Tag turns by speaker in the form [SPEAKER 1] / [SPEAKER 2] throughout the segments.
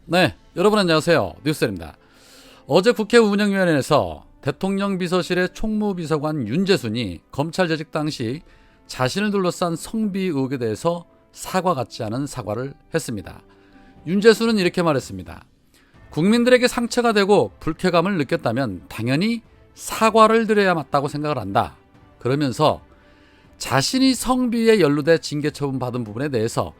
[SPEAKER 1] 네, 여러분 안녕하세요. 뉴스입니다. 어제 국회 운영위원회에서 대통령 비서실의 총무비서관 윤재순이 검찰 재직 당시 자신을 둘러싼 성비 의혹에 대해서 사과 같지 않은 사과를 했습니다. 윤재순은 이렇게 말했습니다. 국민들에게 상처가 되고 불쾌감을 느꼈다면 당연히 사과를 드려야 맞다고 생각을 한다. 그러면서 자신이 성비에 연루돼 징계 처분 받은 부분에 대해서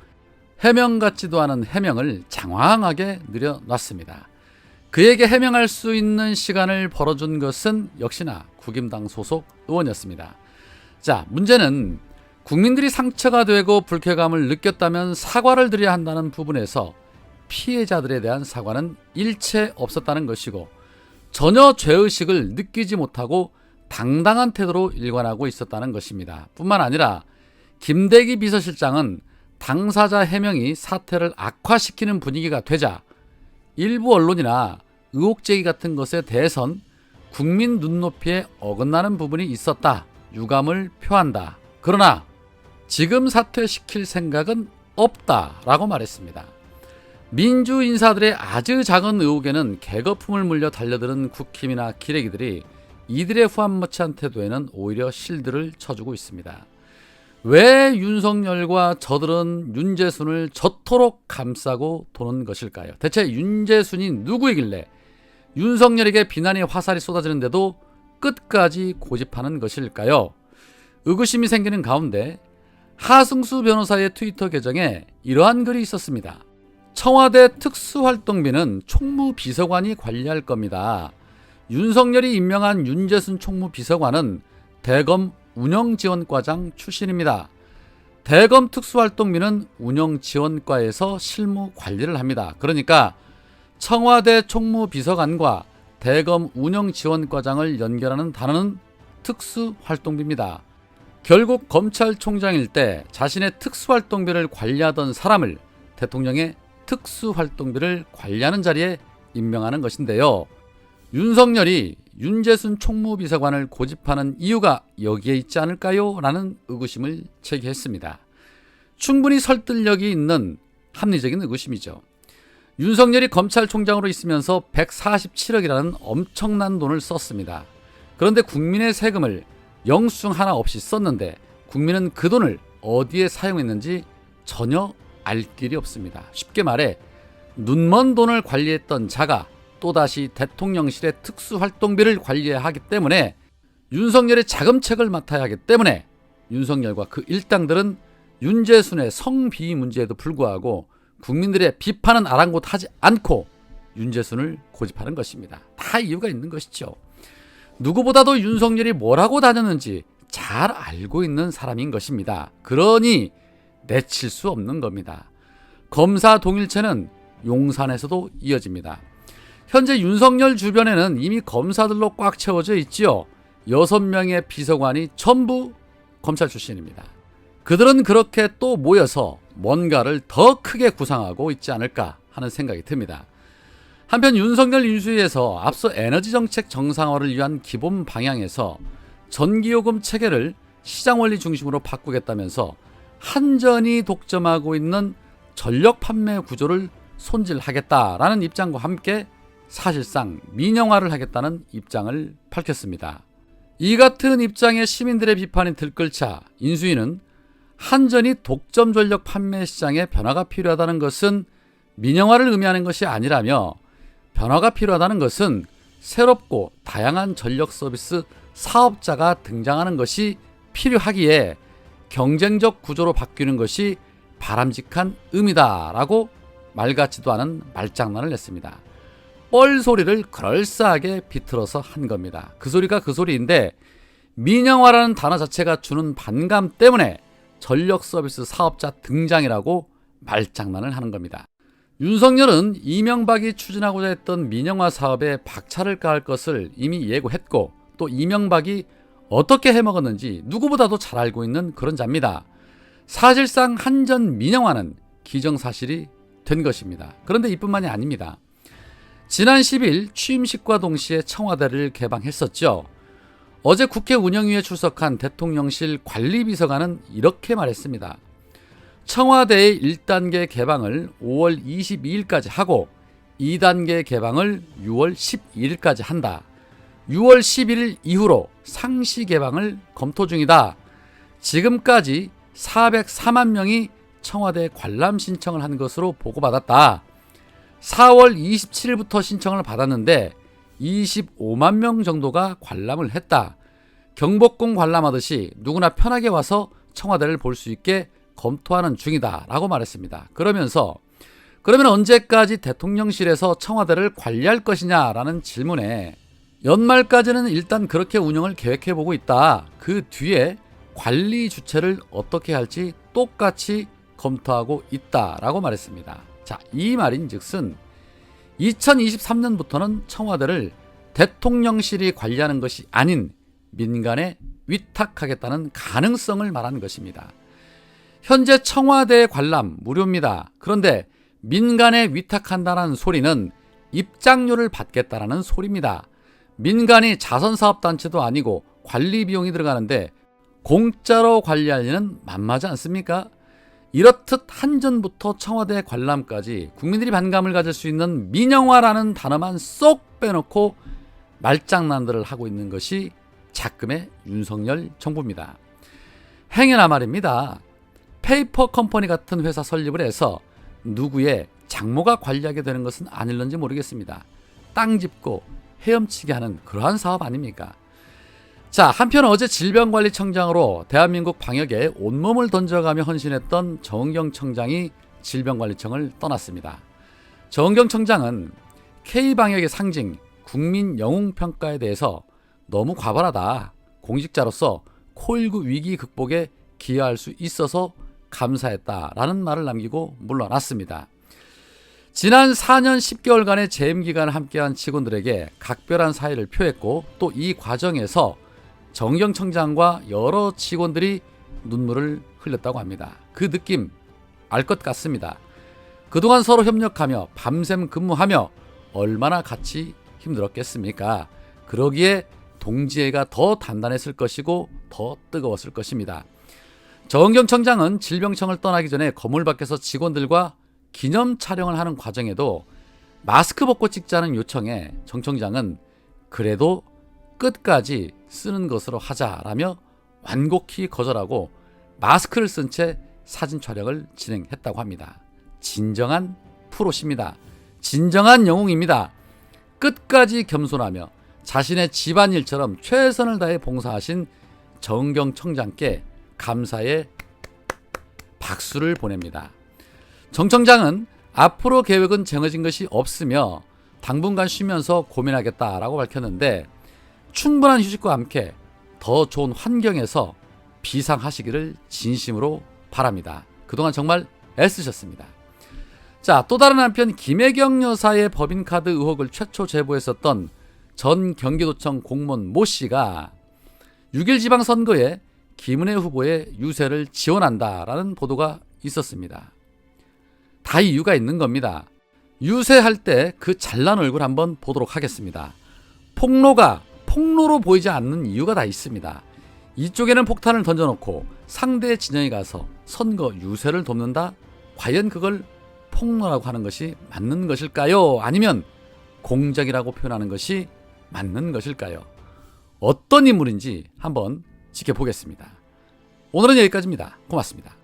[SPEAKER 1] 해명 같지도 않은 해명을 장황하게 늘여놨습니다. 그에게 해명할 수 있는 시간을 벌어준 것은 역시나 국임당 소속 의원이었습니다. 자, 문제는 국민들이 상처가 되고 불쾌감을 느꼈다면 사과를 드려야 한다는 부분에서 피해자들에 대한 사과는 일체 없었다는 것이고 전혀 죄의식을 느끼지 못하고 당당한 태도로 일관하고 있었다는 것입니다. 뿐만 아니라 김대기 비서실장은 당사자 해명이 사태를 악화시키는 분위기가 되자 일부 언론이나 의혹 제기 같은 것에 대해선 국민 눈높이에 어긋나는 부분이 있었다. 유감을 표한다. 그러나 지금 사퇴시킬 생각은 없다라고 말했습니다. 민주 인사들의 아주 작은 의혹에는 개거품을 물려 달려드는 국힘이나 기레기들이 이들의 후안무치한 태도에는 오히려 실드를 쳐주고 있습니다. 왜 윤석열과 저들은 윤재순을 저토록 감싸고 도는 것일까요? 대체 윤재순이 누구이길래 윤석열에게 비난의 화살이 쏟아지는데도 끝까지 고집하는 것일까요? 의구심이 생기는 가운데 하승수 변호사의 트위터 계정에 이러한 글이 있었습니다. 청와대 특수활동비는 총무비서관이 관리할 겁니다. 윤석열이 임명한 윤재순 총무비서관은 대검 운영지원과장 출신입니다. 대검 특수활동비는 운영지원과에서 실무 관리를 합니다. 그러니까 청와대 총무비서관과 대검 운영지원과장을 연결하는 단어는 특수활동비입니다. 결국 검찰총장일 때 자신의 특수활동비를 관리하던 사람을 대통령의 특수활동비를 관리하는 자리에 임명하는 것인데요. 윤석열이 윤재순 총무비서관을 고집하는 이유가 여기에 있지 않을까요? 라는 의구심을 제기했습니다. 충분히 설득력이 있는 합리적인 의구심이죠. 윤석열이 검찰총장으로 있으면서 147억이라는 엄청난 돈을 썼습니다. 그런데 국민의 세금을 영수증 하나 없이 썼는데 국민은 그 돈을 어디에 사용했는지 전혀 알 길이 없습니다. 쉽게 말해 눈먼 돈을 관리했던 자가 또다시 대통령실의 특수활동비를 관리해야 하기 때문에 윤석열의 자금책을 맡아야 하기 때문에 윤석열과 그 일당들은 윤재순의 성비 문제에도 불구하고 국민들의 비판은 아랑곳하지 않고 윤재순을 고집하는 것입니다. 다 이유가 있는 것이죠. 누구보다도 윤석열이 뭐라고 다녔는지 잘 알고 있는 사람인 것입니다. 그러니 내칠 수 없는 겁니다. 검사 동일체는 용산에서도 이어집니다. 현재 윤석열 주변에는 이미 검사들로 꽉 채워져 있지요. 6명의 비서관이 전부 검찰 출신입니다. 그들은 그렇게 또 모여서 뭔가를 더 크게 구상하고 있지 않을까 하는 생각이 듭니다. 한편 윤석열 인수위에서 앞서 에너지 정책 정상화를 위한 기본 방향에서 전기요금 체계를 시장원리 중심으로 바꾸겠다면서 한전이 독점하고 있는 전력 판매 구조를 손질하겠다라는 입장과 함께 사실상 민영화를 하겠다는 입장을 밝혔습니다. 이 같은 입장에 시민들의 비판이 들끓자 인수위는 한전이 독점 전력 판매 시장에 변화가 필요하다는 것은 민영화를 의미하는 것이 아니라며 변화가 필요하다는 것은 새롭고 다양한 전력 서비스 사업자가 등장하는 것이 필요하기에 경쟁적 구조로 바뀌는 것이 바람직한 의미다라고 말 같지도 않은 말장난을 냈습니다. 뻘소리를 그럴싸하게 비틀어서 한 겁니다. 그 소리가 그 소리인데 민영화라는 단어 자체가 주는 반감 때문에 전력 서비스 사업자 등장이라고 말장난을 하는 겁니다. 윤석열은 이명박이 추진하고자 했던 민영화 사업에 박차를 가할 것을 이미 예고했고 또 이명박이 어떻게 해먹었는지 누구보다도 잘 알고 있는 그런 자입니다. 사실상 한전 민영화는 기정사실이 된 것입니다. 그런데 이뿐만이 아닙니다. 지난 10일 취임식과 동시에 청와대를 개방했었죠. 어제 국회 운영위에 출석한 대통령실 관리비서관은 이렇게 말했습니다. 청와대의 1단계 개방을 5월 22일까지 하고 2단계 개방을 6월 11일까지 한다. 6월 11일 이후로 상시 개방을 검토 중이다. 지금까지 404만 명이 청와대 관람 신청을 한 것으로 보고받았다. 4월 27일부터 신청을 받았는데 25만 명 정도가 관람을 했다. 경복궁 관람하듯이 누구나 편하게 와서 청와대를 볼 수 있게 검토하는 중이다 라고 말했습니다. 그러면서 그러면 언제까지 대통령실에서 청와대를 관리할 것이냐라는 질문에 연말까지는 일단 그렇게 운영을 계획해보고 있다. 그 뒤에 관리 주체를 어떻게 할지 똑같이 검토하고 있다라고 말했습니다. 자, 이 말인즉슨 2023년부터는 청와대를 대통령실이 관리하는 것이 아닌 민간에 위탁하겠다는 가능성을 말하는 것입니다. 현재 청와대 관람 무료입니다. 그런데 민간에 위탁한다는 소리는 입장료를 받겠다라는 소리입니다. 민간이 자선사업단체도 아니고 관리 비용이 들어가는데 공짜로 관리할 리는 만만하지 않습니까? 이렇듯 한전부터 청와대 관람까지 국민들이 반감을 가질 수 있는 민영화라는 단어만 쏙 빼놓고 말장난들을 하고 있는 것이 작금의 윤석열 정부입니다. 행여나 말입니다. 페이퍼 컴퍼니 같은 회사 설립을 해서 누구의 장모가 관리하게 되는 것은 아닐런지 모르겠습니다. 땅 짚고 헤엄치게 하는 그러한 사업 아닙니까? 자, 한편 어제 질병관리청장으로 대한민국 방역에 온몸을 던져가며 헌신했던 정은경 청장이 질병관리청을 떠났습니다. 정은경 청장은 K방역의 상징 국민영웅평가에 대해서 너무 과발하다. 공직자로서 코일9 위기 극복에 기여할 수 있어서 감사했다라는 말을 남기고 물러났습니다. 지난 4년 10개월간의 재임 기간을 함께한 직원들에게 각별한 사의를 표했고 또 이 과정에서 정경 청장과 여러 직원들이 눈물을 흘렸다고 합니다. 그 느낌 알 것 같습니다. 그동안 서로 협력하며 밤샘 근무하며 얼마나 같이 힘들었겠습니까? 그러기에 동지애가 더 단단했을 것이고 더 뜨거웠을 것입니다. 정경 청장은 질병청을 떠나기 전에 건물 밖에서 직원들과 기념 촬영을 하는 과정에도 마스크 벗고 찍자는 요청에 정 청장은 그래도 끝까지 쓰는 것으로 하자라며 완곡히 거절하고 마스크를 쓴 채 사진 촬영을 진행했다고 합니다. 진정한 프로십니다. 진정한 영웅입니다. 끝까지 겸손하며 자신의 집안일처럼 최선을 다해 봉사하신 정경 청장께 감사의 박수를 보냅니다. 정 청장은 앞으로 계획은 정해진 것이 없으며 당분간 쉬면서 고민하겠다라고 밝혔는데 충분한 휴식과 함께 더 좋은 환경에서 비상하시기를 진심으로 바랍니다. 그동안 정말 애쓰셨습니다. 자, 또 다른 한편 김혜경 여사의 법인카드 의혹을 최초 제보했었던 전 경기도청 공무원 모 씨가 6일 지방선거에 김은혜 후보의 유세를 지원한다라는 보도가 있었습니다. 다 이유가 있는 겁니다. 유세할 때 그 잘난 얼굴 한번 보도록 하겠습니다. 폭로로 보이지 않는 이유가 다 있습니다. 이쪽에는 폭탄을 던져놓고 상대 진영에 가서 선거 유세를 돕는다? 과연 그걸 폭로라고 하는 것이 맞는 것일까요? 아니면 공작이라고 표현하는 것이 맞는 것일까요? 어떤 인물인지 한번 지켜보겠습니다. 오늘은 여기까지입니다. 고맙습니다.